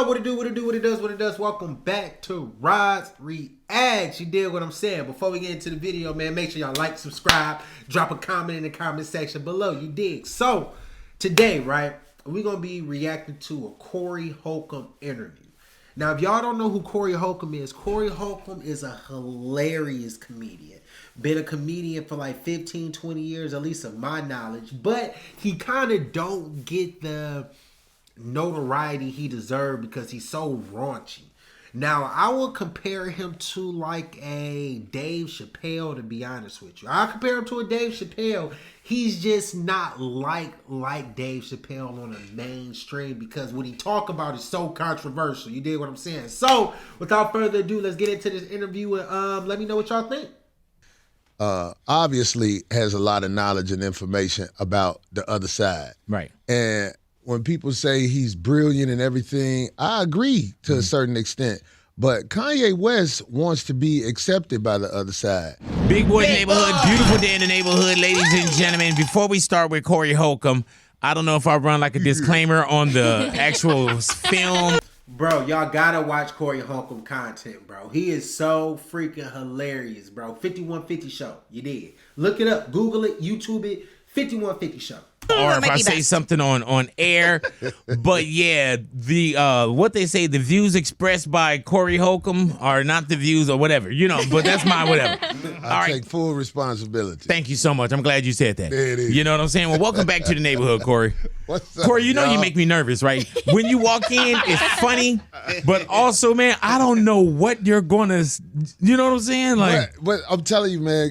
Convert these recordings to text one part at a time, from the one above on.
What it do, what it do, what it does, what it does. Welcome back to Rod's Reacts. You did what I'm saying. Before we get into the video, man, make sure y'all like, subscribe, drop a comment in the comment section below. You dig? So, today, right, we're going to be reacting to a Corey Holcomb interview. Now, if y'all don't know who Corey Holcomb is a hilarious comedian. Been a comedian for like 15, 20 years, at least of my knowledge. But he kind of don't get the notoriety he deserved because he's so raunchy. Now, I will compare him to like a Dave Chappelle, to be honest with you. I'll compare him to a Dave Chappelle. He's just not like Dave Chappelle on a mainstream because what he talk about is so controversial. You dig what I'm saying? So, without further ado, let's get into this interview and let me know what y'all think. Obviously has a lot of knowledge and information about the other side. Right. And when people say he's brilliant and everything, I agree to a certain extent. But Kanye West wants to be accepted by the other side. Big boy neighborhood, beautiful day in the neighborhood, ladies and gentlemen. Before we start with Corey Holcomb, I don't know if I run like a disclaimer on the actual film. Bro, y'all gotta watch Corey Holcomb content, bro. He is so freaking hilarious, bro. 5150 Show. You did. Look it up. Google it. YouTube it. 5150 Show. Or if I say something on air. But yeah, the what they say, the views expressed by Corey Holcomb are not the views or whatever, you know, but that's my whatever. I take full responsibility. Thank you so much. I'm glad you said that. There it is. You know what I'm saying? Well, welcome back to the neighborhood, Corey. What's up, Corey, you know y'all? you make me nervous, right? When you walk in, it's funny, but also, man, I don't know what you're gonna, you know what I'm saying? Like, but I'm telling you, man,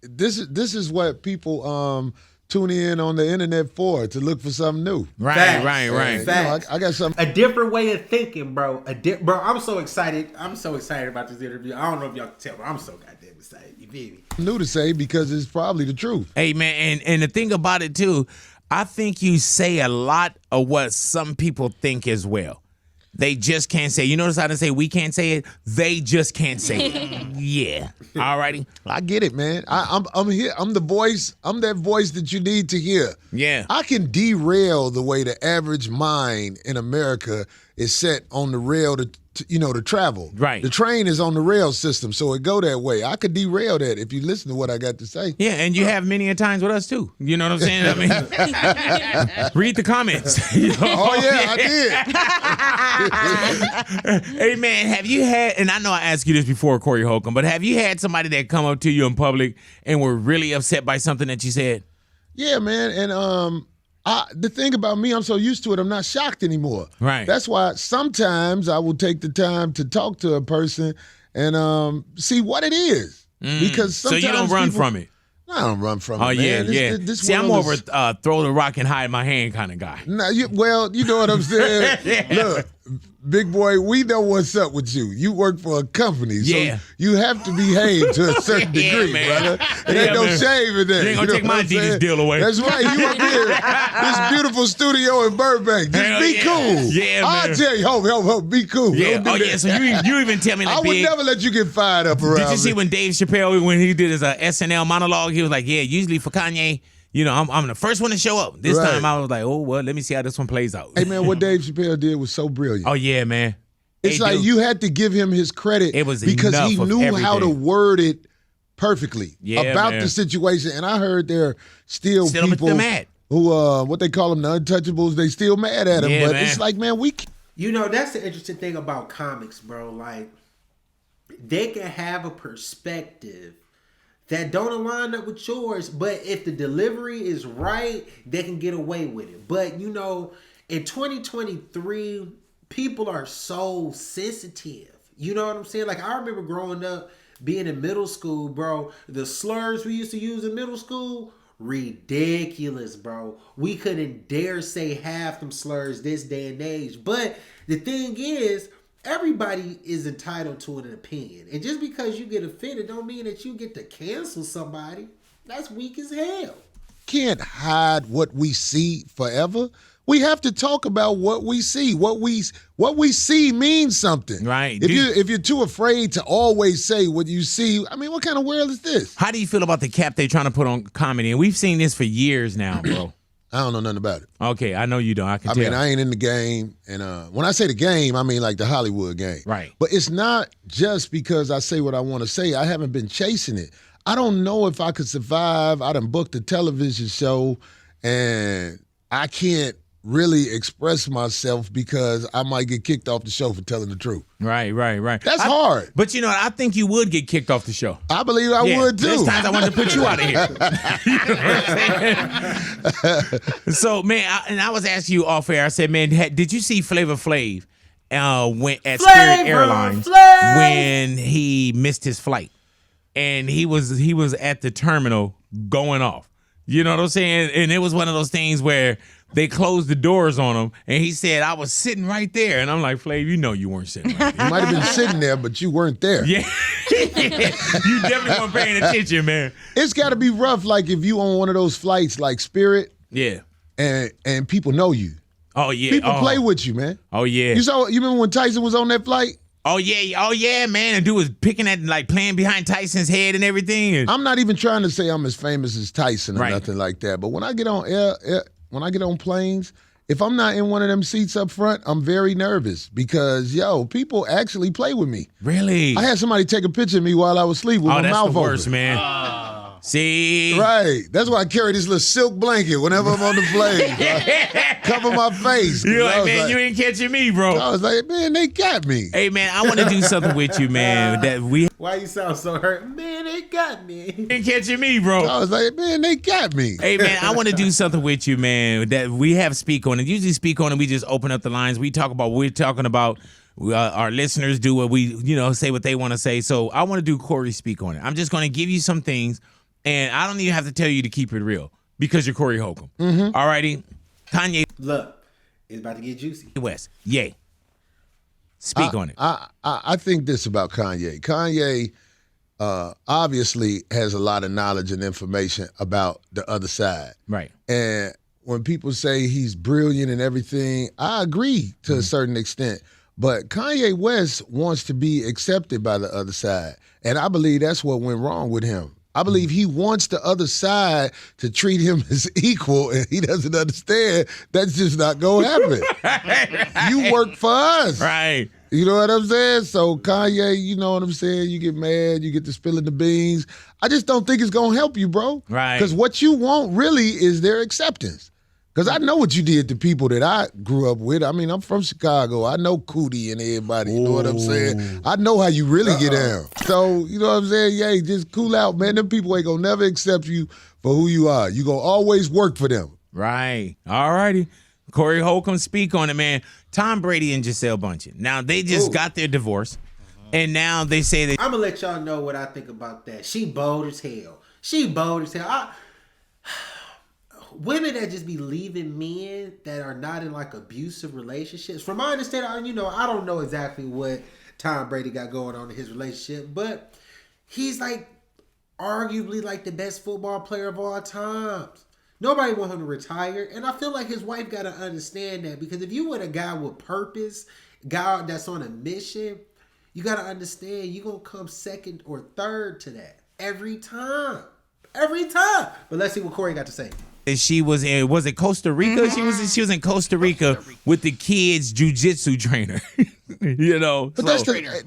this is what people tune in on the internet for, to look for something new. Right. Facts. You know, I got something. A different way of thinking, bro. Bro, I'm so excited. I'm so excited about this interview. I don't know if y'all can tell, but I'm so goddamn excited. You feel me? New to say because it's probably the truth. Hey, man, and the thing about it, too, I think you say a lot of what some people think as well. They just can't say. You notice how they say we can't say it? They just can't say it. Yeah. All righty. I get it, man. I'm here. I'm the voice. I'm that voice that you need to hear. Yeah. I can derail the way the average mind in America is set on the rail to travel. Right. The train is on the rail system, so it go that way. I could derail that if you listen to what I got to say. Yeah, and you have many a times with us, too. You know what I'm saying? I mean, read the comments. You know? Oh, yeah, I did. Hey, man, have you had, and I know I asked you this before, Corey Holcomb, but have you had somebody that come up to you in public and were really upset by something that you said? Yeah, man, and the thing about me, I'm so used to it, I'm not shocked anymore. Right. That's why sometimes I will take the time to talk to a person and see what it is. Because sometimes so you don't run from it? I don't run from it, Oh, yeah, man. yeah. This See, I'm more world of a throw the rock and hide my hand kind of guy. Nah, you know what I'm saying? Yeah. Look, big boy, we know what's up with you. You work for a company, so Yeah. you have to behave to a certain Yeah, degree, man. brother. It ain't no man. shame in that. You ain't gonna take know my what I'm Adidas saying? deal away. That's right. You up here, this beautiful studio in Burbank. Just Hell be yeah. cool. Yeah, I'll man. tell you, ho, be cool. Yeah. Don't do Oh, that. yeah. So you even tell me like, I would Big, never let you get fired up around did you see me. when Dave Chappelle, when he did his SNL monologue, he was like, yeah, usually for Kanye, you know, I'm the first one to show up. This Right. time I was like, oh, well, let me see how this one plays out. Hey, man, what Dave Chappelle did was so brilliant. Oh, yeah, man. It's Hey, like dude. you had to give him his credit It was because he enough of knew how to everything. word it perfectly about man. the situation. And I heard there are still people they're mad. who, what they call them, the untouchables, they still mad at him. Yeah, but man. it's like, man, You know, that's the interesting thing about comics, bro. Like, they can have a perspective that don't align up with yours, but if the delivery is right, they can get away with it. But, you know, in 2023, people are so sensitive. You know what I'm saying? Like, I remember growing up, being in middle school, bro, the slurs we used to use in middle school, ridiculous, bro. We couldn't dare say half them slurs this day and age. But the thing is, everybody is entitled to an opinion. And just because you get offended don't mean that you get to cancel somebody. That's weak as hell. can't hide what we see forever. We have to talk about what we see. What we see means something. Right. If you're too afraid to always say what you see, I mean, what kind of world is this? How do you feel about the cap they're trying to put on comedy? And we've seen this for years now, bro. I don't know nothing about it. Okay, I know you don't. I can I tell. mean, I ain't in the game. And when I say the game, I mean like the Hollywood game. Right. But it's not just because I say what I want to say. I haven't been chasing it. I don't know if I could survive. I done booked a television show, and I can't really express myself because I might get kicked off the show for telling the truth. Right. That's hard. But you know, I think you would get kicked off the show. I believe I would too. There's times I wanted to put you out of here. You know what I'm saying? So, man, I was asking you off air. I said, man, did you see Flavor Flav went at Spirit Airlines when he missed his flight, and he was at the terminal going off? You know what I'm saying? And it was one of those things where they closed the doors on him, and he said, I was sitting right there. And I'm like, Flav, you know you weren't sitting right there. You might have been sitting there, but you weren't there. Yeah. You definitely weren't paying attention, man. It's got to be rough, like if you on one of those flights like Spirit, Yeah. and people know you. Oh, yeah. People play with you, man. Oh, yeah. You remember when Tyson was on that flight? Oh, yeah, man. And dude was picking at, like, playing behind Tyson's head and everything. And I'm not even trying to say I'm as famous as Tyson or Right. nothing like that. But when I get on when I get on planes, if I'm not in one of them seats up front, I'm very nervous because, people actually play with me. Really? I had somebody take a picture of me while I was asleep with my that's mouth the worst, open. man. See? Right. That's why I carry this little silk blanket whenever I'm on the plane. Cover my face. You're I like, was man, you ain't catching me, bro. I was like, man, they got me. Hey, man, I want to do something with you, man. That we Why you sound so hurt? Man, they got me. ain't catching me, bro. I was like, man, they got me. Hey, man, I want to do something with you, man, that we have Speak On. And usually Speak On, and we just open up the lines. We're talking about our listeners do what we, say what they want to say. So I want to do Corey Speak On It. I'm just going to give you some things, and I don't even have to tell you to keep it real because you're Corey Holcomb. Mm-hmm. All righty? Kanye Look, it's about to get juicy. West. Yay. Speak on it. I think this about Kanye. Kanye obviously has a lot of knowledge and information about the other side. Right. And when people say he's brilliant and everything, I agree to a certain extent. But Kanye West wants to be accepted by the other side. And I believe that's what went wrong with him. I believe he wants the other side to treat him as equal, and he doesn't understand that's just not going to happen. You work for us. Right. You know what I'm saying? So Kanye, you know what I'm saying? You get mad, you get to spilling the beans. I just don't think it's going to help you, bro. Right. Because what you want really is their acceptance. Because I know what you did to people that I grew up with. I mean, I'm from Chicago. I know Cootie and everybody. You know what I'm saying? I know how you really get down. So, you know what I'm saying? Yeah, just cool out, man. Them people ain't going to never accept you for who you are. You going to always work for them. Right. All righty. Corey Holcomb, Speak On It, man. Tom Brady and Giselle Bundchen. Now, they just got their divorce, and now they say that... I'm going to let y'all know what I think about that. She bold as hell. She bold as hell. Women that just be leaving men that are not in like abusive relationships. From my understanding, I don't know exactly what Tom Brady got going on in his relationship, but he's like arguably like the best football player of all times. Nobody want him to retire, and I feel like his wife got to understand that, because if you with a guy with purpose, guy that's on a mission, you got to understand you're going to come second or third to that every time. Every time. But let's see what Corey got to say. She was in, was it Costa Rica? Mm-hmm. She was in Costa Rica with the kids' jiu-jitsu trainer. But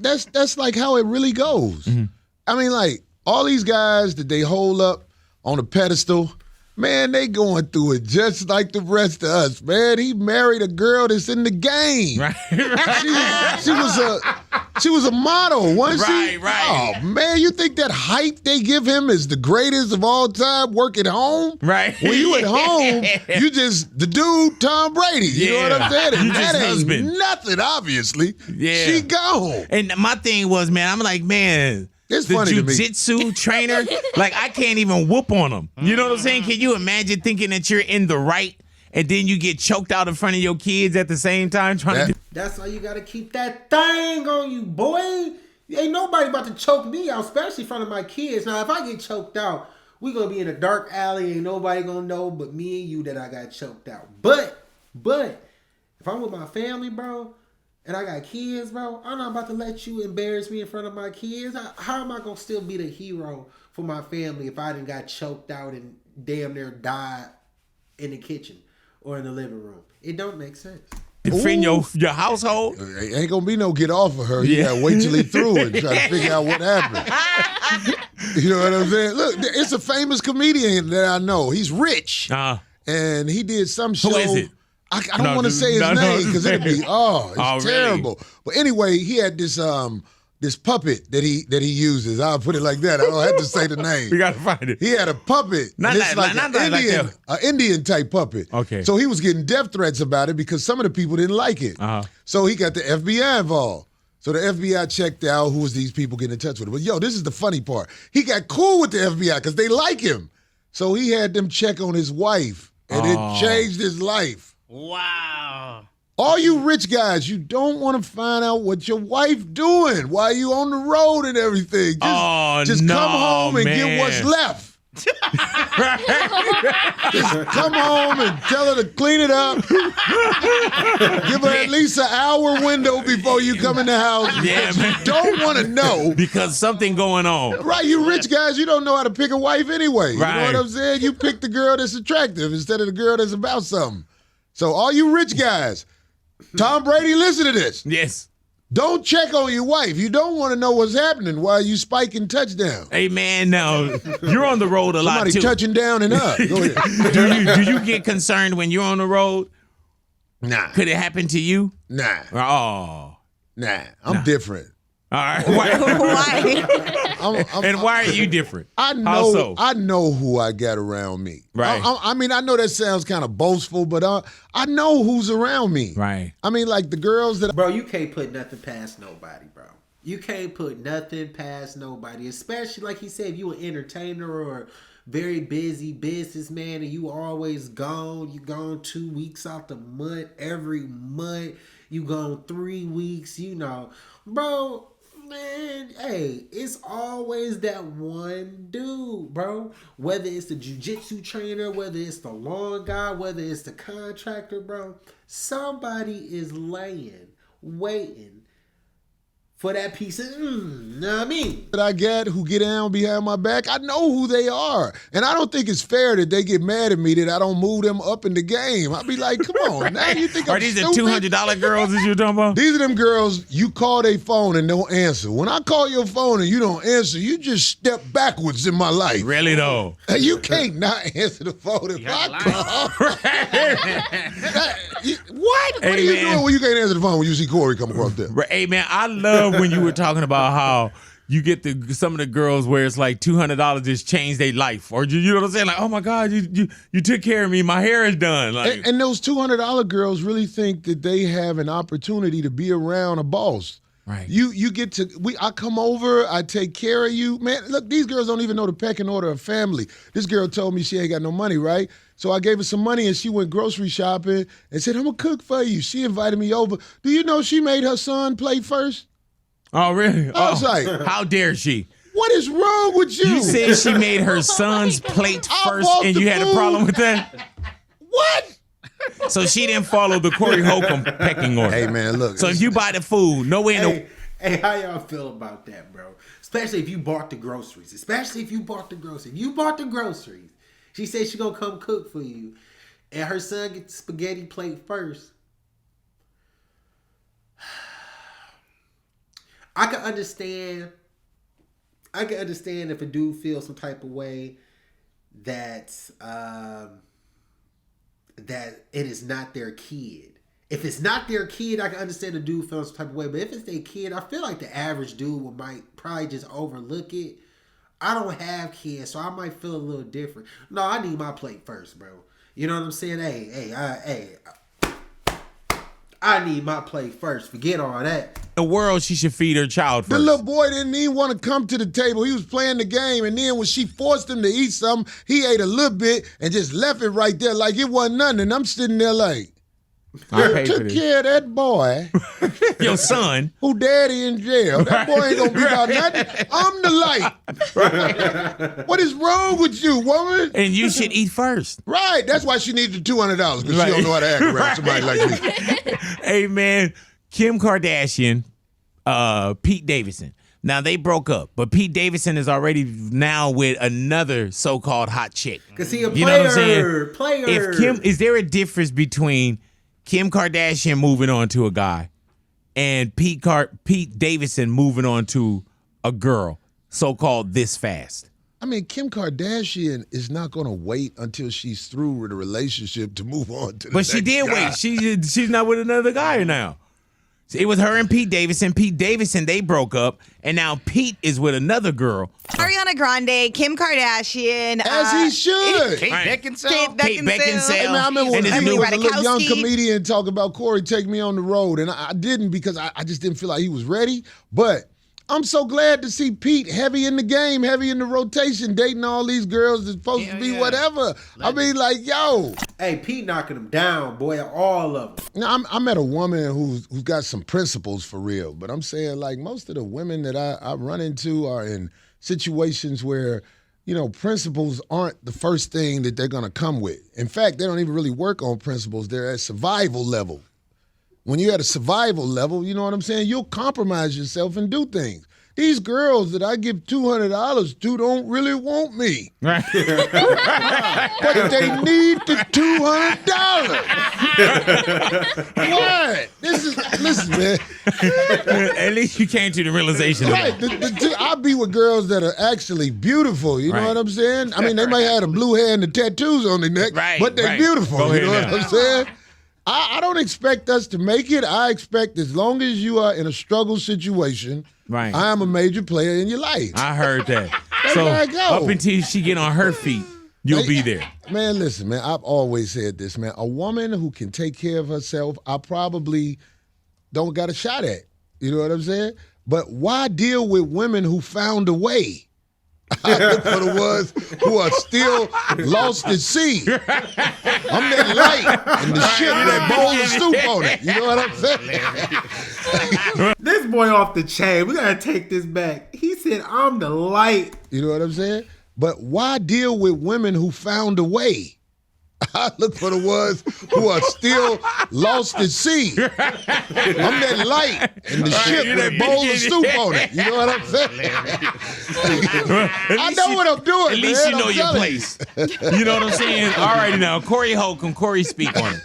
that's like how it really goes. Mm-hmm. I mean, like all these guys that they hold up on a pedestal, man, they going through it just like the rest of us, man. He married a girl that's in the game. Right. She was a model, wasn't she? Right. Oh, man, you think that hype they give him is the greatest of all time, work at home? Right. When you at home, you just the dude, Tom Brady. You know what I'm saying? And You that just ain't husband. nothing, obviously. Yeah. She gone. And my thing was, man, I'm like, man, It's the funny to me. jiu-jitsu trainer, like I can't even whoop on him. You know what I'm saying? Can you imagine thinking that you're in the right and then you get choked out in front of your kids at the same time trying to do... That's why you got to keep that thing on you, boy. Ain't nobody about to choke me out, especially in front of my kids. Now, if I get choked out, we going to be in a dark alley. Ain't nobody going to know but me and you that I got choked out. But, if I'm with my family, bro, and I got kids, bro, I'm not about to let you embarrass me in front of my kids. How am I going to still be the hero for my family if I done got choked out and damn near died in the kitchen or in the living room. It don't make sense. Defend your household. Ain't gonna be no get off of her. You gotta wait till he through and try to figure out what happened. You know what I'm saying? Look, it's a famous comedian that I know. He's rich, and he did some show. Who is it? I don't want to say his name because it'd be it's really? terrible. But anyway, he had this this puppet that he uses. I'll put it like that. I don't have to say the name. We gotta find it. He had a puppet. Not it's like an Indian type puppet. Okay. So he was getting death threats about it because some of the people didn't like it. So he got the FBI involved. So the FBI checked out who was these people getting in touch with him. But yo, this is the funny part. He got cool with the FBI because they like him. So he had them check on his wife, and it changed his life. Wow. All you rich guys, you don't want to find out what your wife doing while you on the road and everything. Just come home and get what's left. Just come home and tell her to clean it up. Give her at least an hour window before you come in the house. Yeah, man. You don't want to know. Because something going on. Right, you rich guys, you don't know how to pick a wife anyway. Right. You know what I'm saying? You pick the girl that's attractive instead of the girl that's about something. So all you rich guys, Tom Brady, listen to this. Yes. Don't check on your wife. You don't want to know what's happening while you spiking touchdowns. Hey, man, now, you're on the road a lot, Somebody too. touching down and up. Go ahead. Do you get concerned when you're on the road? Nah. Could it happen to you? Nah. Oh. Nah. I'm different. All right. Why? And why are you different? I know. How so? I know who I got around me. Right. I mean, I know that sounds kind of boastful, but I know who's around me. Right. I mean, like the girls that. Bro, you can't put nothing past nobody, bro. You can't put nothing past nobody, especially like he said, if you an entertainer or very busy businessman and you always gone. You gone 2 weeks out the month, every month. You gone 3 weeks, you know. Bro, man, hey, it's always that one dude, bro. Whether it's the jiu-jitsu trainer, whether it's the lawn guy, whether it's the contractor, bro. Somebody is laying, waiting for that piece of, know what I mean? That I get who get down behind my back, I know who they are. And I don't think it's fair that they get mad at me that I don't move them up in the game. I'd be like, come on, now you think I'm these stupid? the $200 girls that you're talking about? These are them girls, you call their phone and don't answer. When I call your phone and you don't answer, you just step backwards in my life. Really, though? You can't not answer the phone if I call. What are you doing when you can't answer the phone when you see Corey come across there? Hey, man, I love when you were talking about how you get some of the girls where it's like $200 just changed their life, or you know what I'm saying? Like, oh my God, you took care of me, my hair is done. Like, and those $200 girls really think that they have an opportunity to be around a boss. Right. You get to I come over, I take care of you. Man, look, these girls don't even know the pecking order of family. This girl told me she ain't got no money, right? So I gave her some money and she went grocery shopping and said, I'm gonna cook for you. She invited me over. Do you know she made her son play first? Oh, really? I was like, how dare she? What is wrong with you? You said she made her son's plate first and you had a problem with that? What? So she didn't follow the Corey Holcomb pecking order. Hey, man, look. So if you buy the food, no way in the... Hey, how y'all feel about that, bro? Especially if you bought the groceries. If you bought the groceries. She said she gonna come cook for you. And her son gets the spaghetti plate first. I can understand if a dude feels some type of way that that it is not their kid. If it's not their kid, I can understand the dude feels some type of way. But if it's their kid, I feel like the average dude might probably just overlook it. I don't have kids, so I might feel a little different. No, I need my plate first, bro. You know what I'm saying? I need my plate first. Forget all that. The world, she should feed her child first. The little boy didn't even want to come to the table. He was playing the game, and then when she forced him to eat something, he ate a little bit and just left it right there like it wasn't nothing. And I'm sitting there like, I took care of that boy. Your son. Who daddy in jail. That boy ain't gonna be about nothing. I'm the light. What is wrong with you, woman? And you should eat first. Right. That's why she needed the $200 because she don't know how to act around somebody like me. Hey, man, Kim Kardashian, Pete Davidson. Now they broke up, but Pete Davidson is already now with another so-called hot chick. Cause he a player. You know what I'm saying? Player. Is there a difference between Kim Kardashian moving on to a guy and Pete Davidson moving on to a girl, so-called this fast? I mean, Kim Kardashian is not going to wait until she's through with a relationship to move on to the But she did guy. wait. She's not with another guy now. It was her and Pete Davidson. Pete Davidson, they broke up, and now Pete is with another girl. Ariana Grande, Kim Kardashian. As he should. Kate Right. Beckinsale. Kate Beckinsale. Hey, man, I remember when And he his was new- a little young Radikowski. comedian talking about Corey, take me on the road. And I didn't because I just didn't feel like he was ready. But I'm so glad to see Pete heavy in the game, heavy in the rotation, dating all these girls that's supposed to be whatever. I mean, like, yo. Hey, Pete knocking them down, boy, all of them. Now, I met a woman who's got some principles for real. But I'm saying, like, most of the women that I run into are in situations where, you know, principles aren't the first thing that they're going to come with. In fact, they don't even really work on principles. They're at survival level. When you're at a survival level, you know what I'm saying? You'll compromise yourself and do things. These girls that I give $200 to don't really want me. Right. But they need the $200. What? Listen, man. At least you came to the realization of Right. that. I be with girls that are actually beautiful. You know Right. what I'm saying? I mean, they might have the blue hair and the tattoos on their neck, Right, but they're right. beautiful. Go You ahead know now. what I'm saying? I don't expect us to make it. I expect as long as you are in a struggle situation, Right. I am a major player in your life. I heard that. That's So how it go. up until she get on her feet, you'll be there. Man, listen, man, I've always said this, man. A woman who can take care of herself, I probably don't got a shot at. You know what I'm saying? But why deal with women who found a way? I look for the ones who are still lost at sea. I'm that light in the ship with that bowl of soup on it. You know what I'm saying? This boy off the chain. We gotta take this back. He said, "I'm the light." You know what I'm saying? But why deal with women who found a way? I look for the ones who are still lost at sea. I'm that light in the ship with a bowl of soup on it. You know what I'm saying? I know what I'm doing, At least man. you know I'm your telling place. You know what I'm saying? All righty now. Corey Holcomb, Corey speak on it.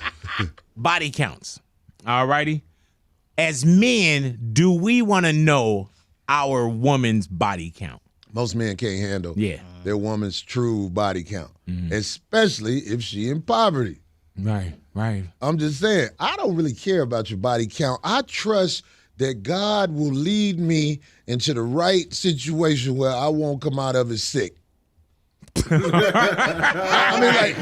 Body counts. All righty. As men, do we want to know our woman's body count? Most men can't handle Yeah. their woman's true body count, especially if she in poverty. Right, right. I'm just saying, I don't really care about your body count. I trust that God will lead me into the right situation where I won't come out of it sick. I mean, like,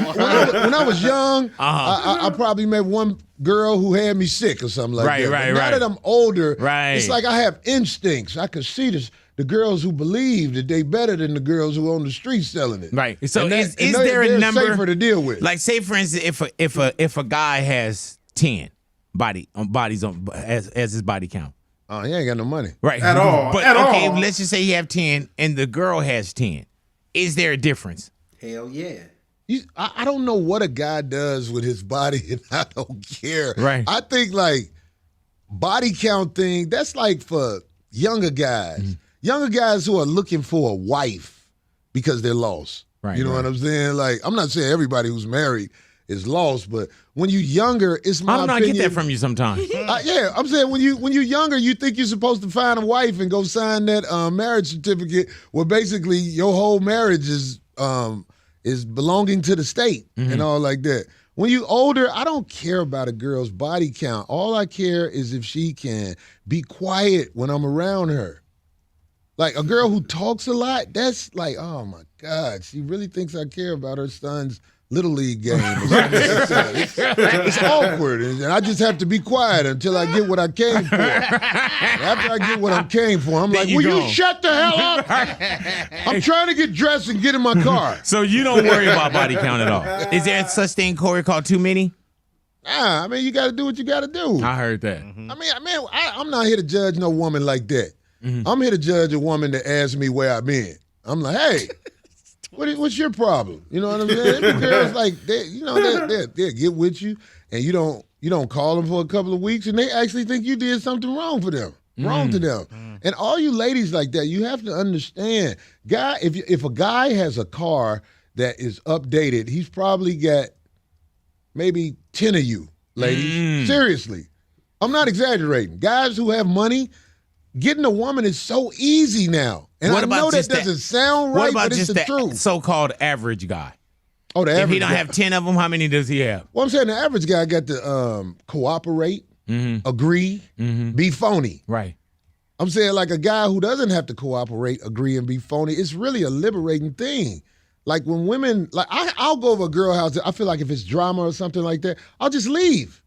when I was young, I probably met one girl who had me sick or something like that. Right, But now right. that I'm older, Right. it's like I have instincts. I can see this. The girls who believe that they better than the girls who on the street selling it. Right. So And is they're there a number safer to deal with? Like, say for instance, if a guy has 10 bodies on as his body count. Oh, he ain't got no money. Right. At all. But At okay, all. let's just say you have 10 and the girl has 10. Is there a difference? Hell yeah. I don't know what a guy does with his body, and I don't care. Right. I think, like, body count thing, that's like for younger guys. Mm-hmm. Younger guys who are looking for a wife because they're lost. Right, You know right. what I'm saying? Like, I'm not saying everybody who's married is lost, but when you're younger, it's my I don't know. I opinion. get that from you sometimes. Yeah, I'm saying when you're younger, you think you're supposed to find a wife and go sign that marriage certificate where basically your whole marriage is belonging to the state and all like that. When you older, I don't care about a girl's body count. All I care is if she can be quiet when I'm around her. Like a girl who talks a lot, that's like, oh my God, she really thinks I care about her son's Little League game. Or something like that. It's awkward, and I just have to be quiet until I get what I came for. And after I get what I came for, I'm like, you will go. you shut the hell up? I'm trying to get dressed and get in my car. So you don't worry about body count at all. Is there such thing, Corey, called too many? Nah, I mean, you got to do what you got to do. I heard that. I'm not here to judge no woman like that. I'm here to judge a woman that asks me where I've been. I'm like, hey, what's your problem? You know what I'm saying? The girls like they'll get with you, and you don't call them for a couple of weeks, and they actually think you did something wrong for them. Wrong to them. And all you ladies like that, you have to understand, guy. If a guy has a car that is updated, he's probably got maybe 10 of you, ladies. Seriously, I'm not exaggerating. Guys who have money, getting a woman is so easy now. And I know that doesn't sound right, but it's the truth. So-called average guy? Oh, the average If he don't guy. have 10 of them, how many does he have? Well, I'm saying the average guy got to cooperate, agree, be phony. Right. I'm saying like a guy who doesn't have to cooperate, agree, and be phony, it's really a liberating thing. Like when women, like I'll go over a girl house, I feel like if it's drama or something like that, I'll just leave.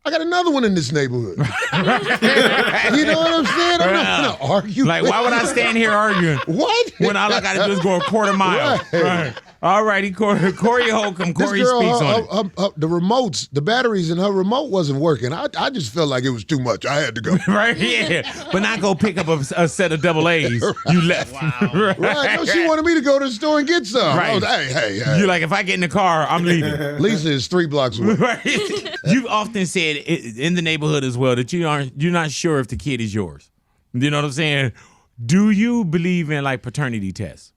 I got another one in this neighborhood. You know what I'm saying? I'm not going to argue. Like, why would I stand here arguing? What? When all I got to do is go a quarter mile. Right. All righty, Corey Holcomb. Corey this girl, speaks on it. the remotes, the batteries in her remote wasn't working. I just felt like it was too much. I had to go. Right, yeah. But not go pick up a set of double A's. Right. You left. Wow. Right. No, she wanted me to go to the store and get some. Right. I was, hey. You're like, if I get in the car, I'm leaving. Lisa is 3 blocks away. Right. You've often said in the neighborhood as well that you're not sure if the kid is yours. You know what I'm saying? Do you believe in like paternity tests?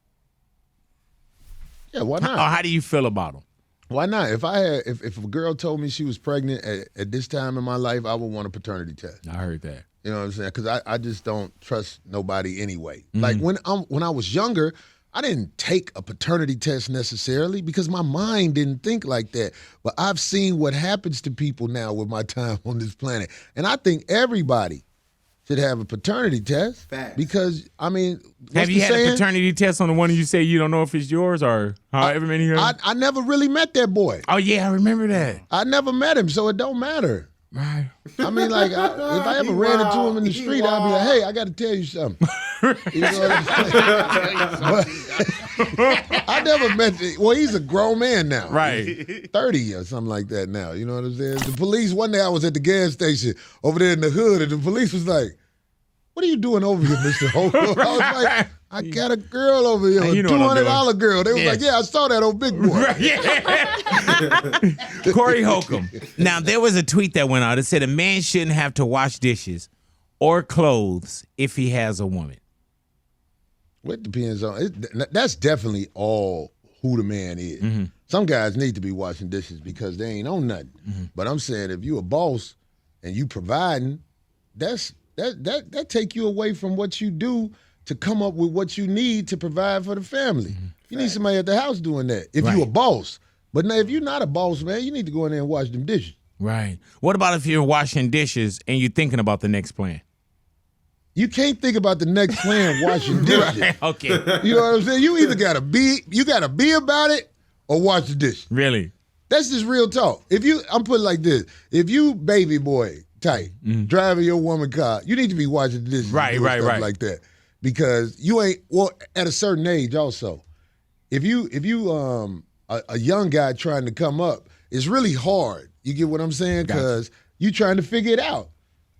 Yeah, why not? Or how do you feel about them? Why not? If a girl told me she was pregnant at this time in my life, I would want a paternity test. I heard that. You know what I'm saying? Because I just don't trust nobody anyway. Like when I was younger, I didn't take a paternity test necessarily because my mind didn't think like that. But I've seen what happens to people now with my time on this planet. And I think everybody should have a paternity test. Facts. Because, I mean, have you had a paternity test on the one you say you don't know if it's yours or however many years? I never really met that boy. Oh, yeah, I remember that. I never met him, so it don't matter. Right. I mean, like, if I ever ran into him in the street, I'd be like, hey, I got to tell you something. You know what I'm saying? I never met, well, he's a grown man now. Right. 30 or something like that now. You know what I'm saying? The police, one day I was at the gas station over there in the hood, and the police was like, what are you doing over here, Mr. Holcomb? I was like, I got a girl over here, a $200 girl. They was like, yeah, I saw that old big boy. Right, yeah. Corey Holcomb. Now, there was a tweet that went out that said a man shouldn't have to wash dishes or clothes if he has a woman. Well, it depends on, that's definitely all who the man is. Some guys need to be washing dishes because they ain't on nothing. But I'm saying if you a boss and you providing, that take you away from what you do to come up with what you need to provide for the family. You need somebody at the house doing that if you a boss. But now if you're not a boss, man, you need to go in there and wash them dishes. Right. What about if you're washing dishes and you're thinking about the next plan? You can't think about the next plan washing dishes. Right. Okay. You know what I'm saying? You either gotta be about it or wash the dishes. Really? That's just real talk. I'm putting it like this. If you baby boy type, driving your woman car, you need to be watching the dishes. Right. Like that. Because you ain't, well, at a certain age also, if you a young guy trying to come up, it's really hard. You get what I'm saying? Because you trying to figure it out.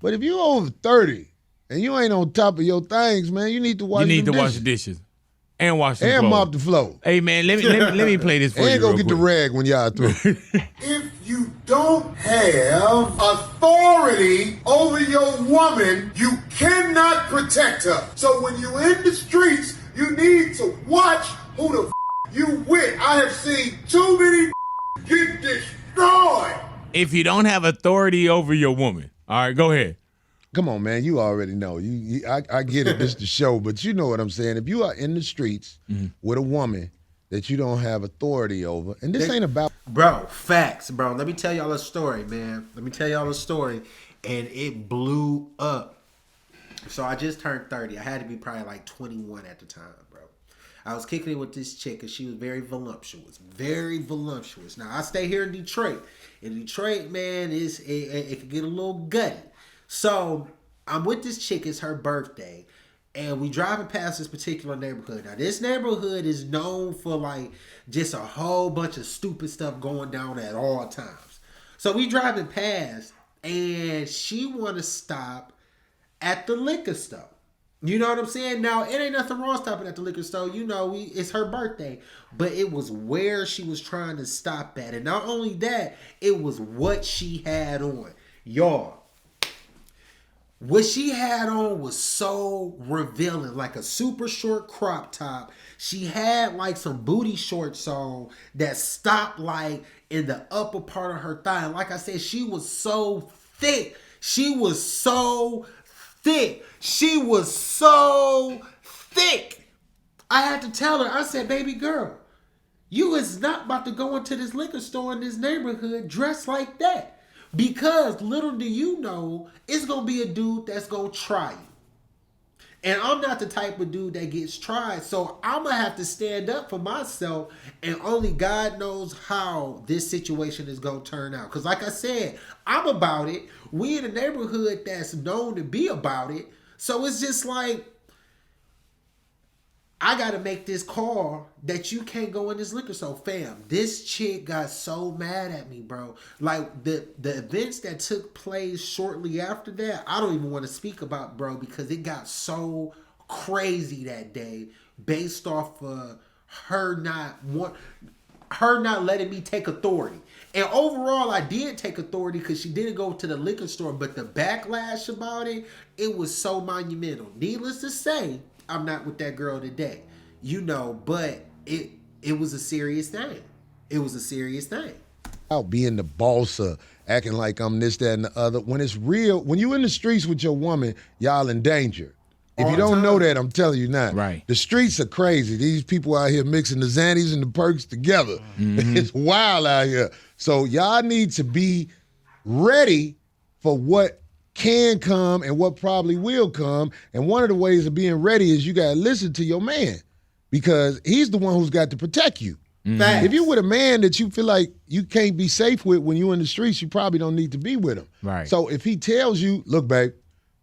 But if you over 30 and you ain't on top of your things, man, you need to wash wash the dishes. And wash the and clothes. mop the floor. Hey, man, let me play this for you. And go get the rag when y'all through. If you don't have authority over your woman, you cannot protect her. So when you in the streets, you need to watch who the you with. I have seen too many get destroyed. If you don't have authority over your woman, all right, go ahead. Come on, man. You already know. I get it. This is the show, but you know what I'm saying. If you are in the streets with a woman that you don't have authority over, and this ain't about... Bro, facts, bro. Let me tell y'all a story, man. Let me tell y'all a story, and it blew up. So I just turned 30. I had to be probably like 21 at the time, bro. I was kicking it with this chick, and she was very voluptuous. Very voluptuous. Now, I stay here in Detroit. In Detroit, man, it can get a little gutty. So I'm with this chick. It's her birthday, and we driving past this particular neighborhood. Now this neighborhood is known for like just a whole bunch of stupid stuff going down at all times. So we driving past, and she want to stop at the liquor store. You know what I'm saying? Now it ain't nothing wrong stopping at the liquor store. You know, it's her birthday, but it was where she was trying to stop at, and not only that, it was what she had on, y'all. What she had on was so revealing, like a super short crop top. She had like some booty shorts on that stopped like in the upper part of her thigh. And like I said, she was so thick. She was so thick. She was so thick. I had to tell her, I said, baby girl, you is not about to go into this liquor store in this neighborhood dressed like that. Because little do you know, it's going to be a dude that's going to try you. And I'm not the type of dude that gets tried. So I'm going to have to stand up for myself. And only God knows how this situation is going to turn out. Because like I said, I'm about it. We in a neighborhood that's known to be about it. So it's just like, I got to make this call that you can't go in this liquor store. Fam, this chick got so mad at me, bro. Like, the events that took place shortly after that, I don't even want to speak about, bro, because it got so crazy that day based off of her not letting me take authority. And overall, I did take authority because she didn't go to the liquor store. But the backlash about it, it was so monumental. Needless to say, I'm not with that girl today, you know, but it was a serious thing. It was a serious thing. Out being the boss of acting like I'm this, that, and the other. When it's real, when you in the streets with your woman, y'all in danger. If you don't know that, I'm telling you now. Right. The streets are crazy. These people out here mixing the Xannies and the perks together. Mm-hmm. It's wild out here. So y'all need to be ready for what can come and what probably will come. And one of the ways of being ready is you got to listen to your man because he's the one who's got to protect you. Facts. If you're with a man that you feel like you can't be safe with when you're in the streets, you probably don't need to be with him. Right. So if he tells you, look, babe,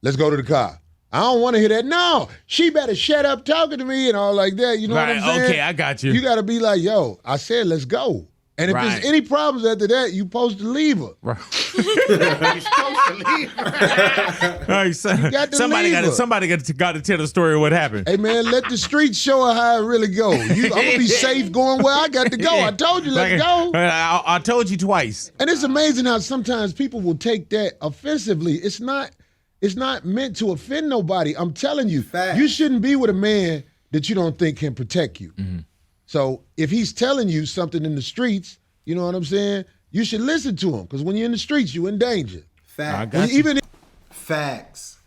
let's go to the car. I don't want to hear that. No, she better shut up talking to me and all like that. You know what I'm saying? Okay, I got you. You got to be like, yo, I said let's go. And if there's any problems after that, you supposed to leave her. Right. You're supposed to leave her. Right, somebody got to tell the story of what happened. Hey, man, let the streets show her how it really goes. I'm going to be safe going where I got to go. I told you, let's go. I told you twice. And it's amazing how sometimes people will take that offensively. It's not meant to offend nobody. I'm telling you, you shouldn't be with a man that you don't think can protect you. Mm-hmm. So if he's telling you something in the streets, you know what I'm saying? You should listen to him because when you're in the streets, you're in danger. Facts. Facts.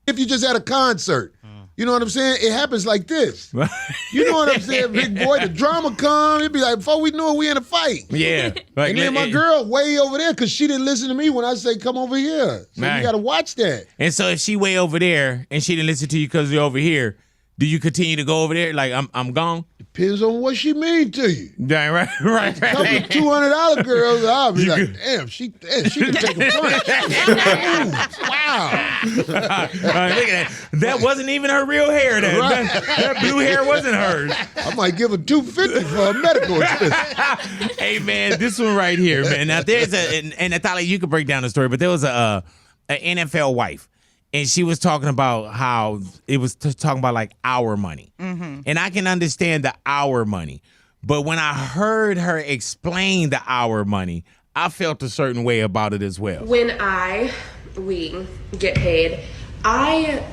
If you just at a concert, you know what I'm saying? It happens like this. You know what I'm saying, big boy? The drama come, it'd be like, before we knew it, we in a fight. Yeah. And then my girl way over there because she didn't listen to me when I say, come over here. So you got to watch that. And so if she way over there and she didn't listen to you because you're over here, do you continue to go over there? Like, I'm gone? Depends on what she mean to you. Right. A couple of $200 girls, I'll be like, damn, she can take a punch. Wow. Look at that. That wasn't even her real hair. That blue hair wasn't hers. I might give her $250 for a medical expense. Hey, man, this one right here, man. Now, there's and Natalia, you could break down the story, but there was an NFL wife. And she was talking about how it was talking about like our money. Mm-hmm. And I can understand the our money. But when I heard her explain the our money, I felt a certain way about it as well. When we get paid, I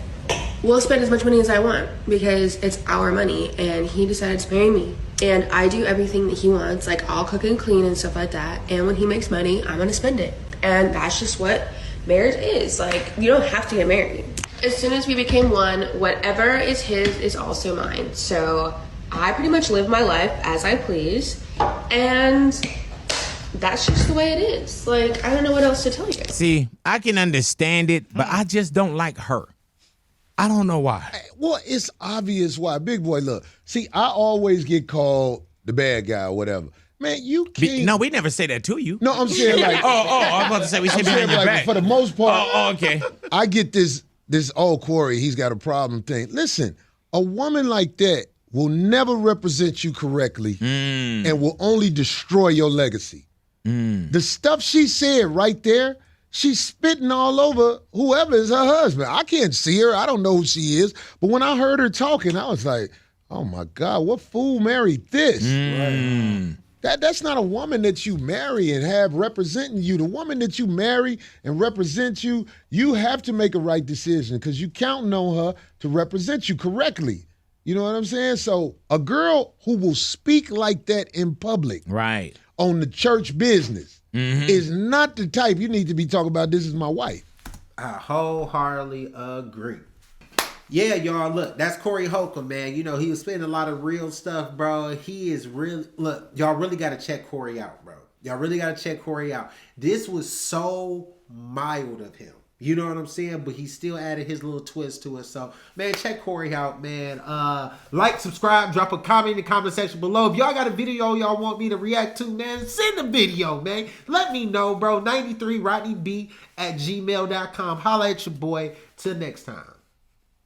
will spend as much money as I want because it's our money and he decided to marry me. And I do everything that he wants, like I'll cook and clean and stuff like that. And when he makes money, I'm gonna spend it. And that's just what marriage is. Like, you don't have to get married. As soon as we became one, whatever is his is also mine. So I pretty much live my life as I please. And that's just the way it is. Like, I don't know what else to tell you. See, I can understand it, but I just don't like her. I don't know why. Well, it's obvious why. Big boy, look. See, I always get called the bad guy or whatever. Man, you can't. No, we never say that to you. No, I'm saying like. I was about to say we say behind your back. For the most part. Okay. I get this Corey, he's got a problem thing. Listen, a woman like that will never represent you correctly and will only destroy your legacy. The stuff she said right there, she's spitting all over whoever is her husband. I can't see her. I don't know who she is. But when I heard her talking, I was like, oh, my God, what fool married this? That's not a woman that you marry and have representing you. The woman that you marry and represent you, you have to make a right decision because you counting on her to represent you correctly. You know what I'm saying? So a girl who will speak like that in public, right, on the church business, is not the type you need to be talking about. This is my wife. I wholeheartedly agree. Yeah, y'all, look, that's Corey Holcomb, man. You know, he was spitting a lot of real stuff, bro. He is really, look, y'all really got to check Corey out, bro. Y'all really got to check Corey out. This was so mild of him. You know what I'm saying? But he still added his little twist to it. So, man, check Corey out, man. Like, subscribe, drop a comment in the comment section below. If y'all got a video y'all want me to react to, man, send the video, man. Let me know, bro. 93rodneyb@gmail.com. Holla at your boy. Till next time.